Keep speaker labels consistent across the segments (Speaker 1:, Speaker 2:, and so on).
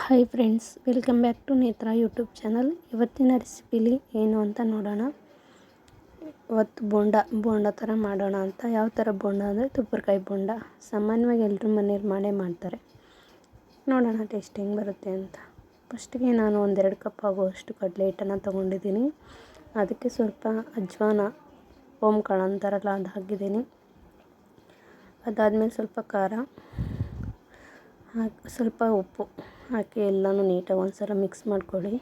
Speaker 1: Hi friends, welcome back to Netra YouTube channel. ಇವತ್ತಿನ ರೆಸಿಪಿಲಿ ಏನು ಅಂತ ನೋಡೋಣ. ಇವತ್ತು ಬೋಂಡ ಥರ ಮಾಡೋಣ ಅಂತ. ಯಾವ ಥರ ಬೋಂಡ ಅಂದರೆ ತುಪ್ಪರಕಾಯಿ ಬೋಂಡ. ಸಾಮಾನ್ಯವಾಗಿ ಎಲ್ಲರೂ ಮನೇಲಿ ಮಾಡೇ ಮಾಡ್ತಾರೆ. ನೋಡೋಣ ಟೇಸ್ಟ್ ಹೆಂಗೆ ಬರುತ್ತೆ ಅಂತ. ಫಸ್ಟಿಗೆ ನಾನು 1-2 ಕಪ್ ಆಗುವಷ್ಟು ಕಡಲೆ ಹಿಟ್ಟನ್ನು ತೊಗೊಂಡಿದ್ದೀನಿ. ಅದಕ್ಕೆ ಸ್ವಲ್ಪ ಅಜ್ವಾನ, ಓಂಕಾಳು ಅಂತಾರಲ್ಲ, ಅದು ಹಾಕಿದ್ದೀನಿ. ಅದಾದಮೇಲೆ ಸ್ವಲ್ಪ ಖಾರ ಹಾಕಿ, ಸ್ವಲ್ಪ ಉಪ್ಪು ಹಾಕಿ ಎಲ್ಲನೂ ನೀಟಾಗಿ ಒಂದು ಸಲ ಮಿಕ್ಸ್ ಮಾಡ್ಕೊಳ್ಳಿ.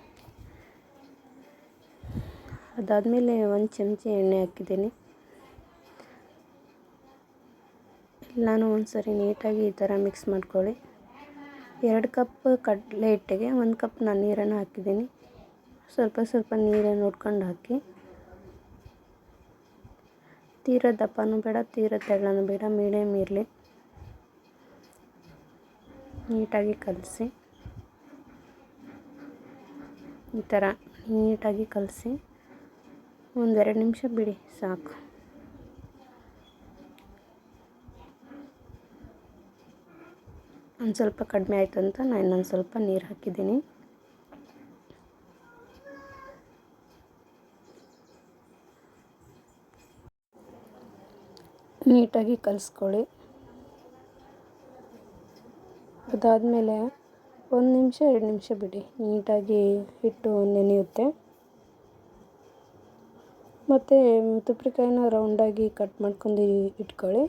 Speaker 1: ಅದಾದಮೇಲೆ 1 ಚಮಚ ಎಣ್ಣೆ ಹಾಕಿದ್ದೀನಿ. ಎಲ್ಲನೂ ಒಂದು ಸರಿ ನೀಟಾಗಿ ಈ ಥರ ಮಿಕ್ಸ್ ಮಾಡ್ಕೊಳ್ಳಿ. 2 ಕಪ್ ಕಡಲೆ ಹಿಟ್ಟಿಗೆ 1 ಕಪ್ ನಾನು ನೀರನ್ನು ಹಾಕಿದ್ದೀನಿ. ಸ್ವಲ್ಪ ನೀರನ್ನು ನೋಡ್ಕೊಂಡು ಹಾಕಿ. ತೀರ ದಪ್ಪನೂ ಬೇಡ, ತೀರ ತೆಳ್ಳನೂ ಬೇಡ, ಮೀಡಿಯಮ್ ಇರಲಿ. ನೀಟಾಗಿ ಕಲಸಿ, ಈ ಥರ ನೀಟಾಗಿ ಕಲಸಿ 1-2 ನಿಮಿಷ ಬಿಡಿ ಸಾಕು. ಒಂದು ಸ್ವಲ್ಪ ಕಡಿಮೆ ಆಯಿತು ಅಂತ ನಾನು ಇನ್ನೊಂದು ಸ್ವಲ್ಪ ನೀರು ಹಾಕಿದ್ದೀನಿ. ನೀಟಾಗಿ ಕಲಿಸ್ಕೊಳ್ಳಿ. ಅದಾದಮೇಲೆ 1-2 ನಿಮಿಷ ಬಿಡಿ, ನೀಟಾಗಿ ಹಿಟ್ಟು ನೆನೆಯುತ್ತೆ. ಮತ್ತು ತುಪ್ಪರಿಕಾಯಿನ ರೌಂಡಾಗಿ ಕಟ್ ಮಾಡ್ಕೊಂಡು ಇಟ್ಕೊಳ್ಳಿ.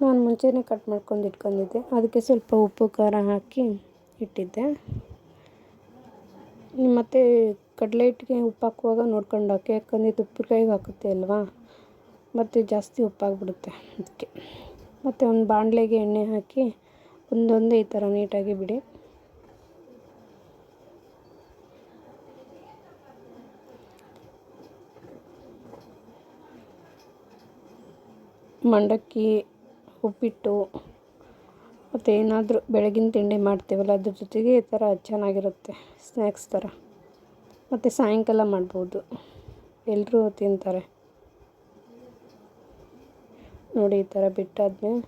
Speaker 1: ನಾನು ಮುಂಚೆನೇ ಕಟ್ ಮಾಡ್ಕೊಂಡು ಇಟ್ಕೊಂಡಿದ್ದೆ. ಅದಕ್ಕೆ ಸ್ವಲ್ಪ ಉಪ್ಪು ಖಾರ ಹಾಕಿ ಇಟ್ಟಿದ್ದೆ. ಮತ್ತು ಕಡಲೆ ಹಿಟ್ಟಿಗೆ ಉಪ್ಪು ಹಾಕುವಾಗ ನೋಡ್ಕೊಂಡು ಹಾಕಿ, ಯಾಕಂದರೆ ತುಪ್ಪರಿಕಾಯಿಗೆ ಹಾಕುತ್ತೆ ಅಲ್ವಾ, ಮತ್ತು ಜಾಸ್ತಿ ಉಪ್ಪಾಗಿಬಿಡುತ್ತೆ ಅದಕ್ಕೆ. ಮತ್ತು ಒಂದು ಬಾಣಲೆಗೆ ಎಣ್ಣೆ ಹಾಕಿ ಒಂದೊಂದೇ ಈ ಥರ ನೀಟಾಗಿ ಬಿಡಿ. ಮಂಡಕ್ಕಿ, ಉಪ್ಪಿಟ್ಟು ಮತ್ತು ಏನಾದರೂ ಬೆಳಗಿನ ತಿಂಡಿ ಮಾಡ್ತೀವಲ್ಲ, ಅದ್ರ ಜೊತೆಗೆ ಈ ಥರ ಚೆನ್ನಾಗಿರುತ್ತೆ, ಸ್ನ್ಯಾಕ್ಸ್ ಥರ. ಮತ್ತು ಸಾಯಂಕಾಲ ಮಾಡ್ಬೋದು, ಎಲ್ಲರೂ ತಿಂತಾರೆ. ನೋಡಿ, ಈ ಥರ ಬಿಟ್ಟಾದ್ಮೇಲೆ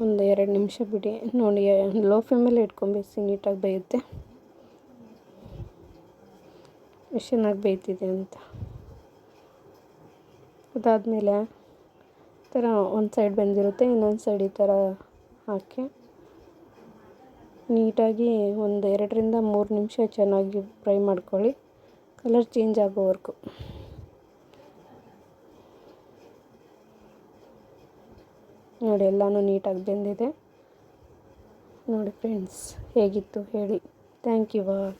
Speaker 1: 1-2 ನಿಮಿಷ ಬಿಡಿ. ನೋಡಿ, ಲೋ ಫ್ಲೇಮಲ್ಲಿ ಇಟ್ಕೊಂಬೇಯಿಸಿ, ನೀಟಾಗಿ ಬೇಯುತ್ತೆ. ಎಷ್ಟು ಚೆನ್ನಾಗಿ ಬೇಯ್ತಿದೆ ಅಂತ. ಅದಾದಮೇಲೆ ಈ ಥರ ಒಂದು ಸೈಡ್ ಬೆಂದಿರುತ್ತೆ, ಇನ್ನೊಂದು ಸೈಡ್ ಈ ಥರ ಹಾಕಿ ನೀಟಾಗಿ 2-3 ನಿಮಿಷ ಚೆನ್ನಾಗಿ ಫ್ರೈ ಮಾಡ್ಕೊಳ್ಳಿ, ಕಲರ್ ಚೇಂಜ್ ಆಗೋವರೆಗೂ. ನೋಡಿ, ಎಲ್ಲನೂ ನೀಟಾಗಿ ಬೆಂದಿದೆ. ನೋಡಿ ಫ್ರೆಂಡ್ಸ್, ಹೇಗಿತ್ತು ಹೇಳಿ. Thank you all.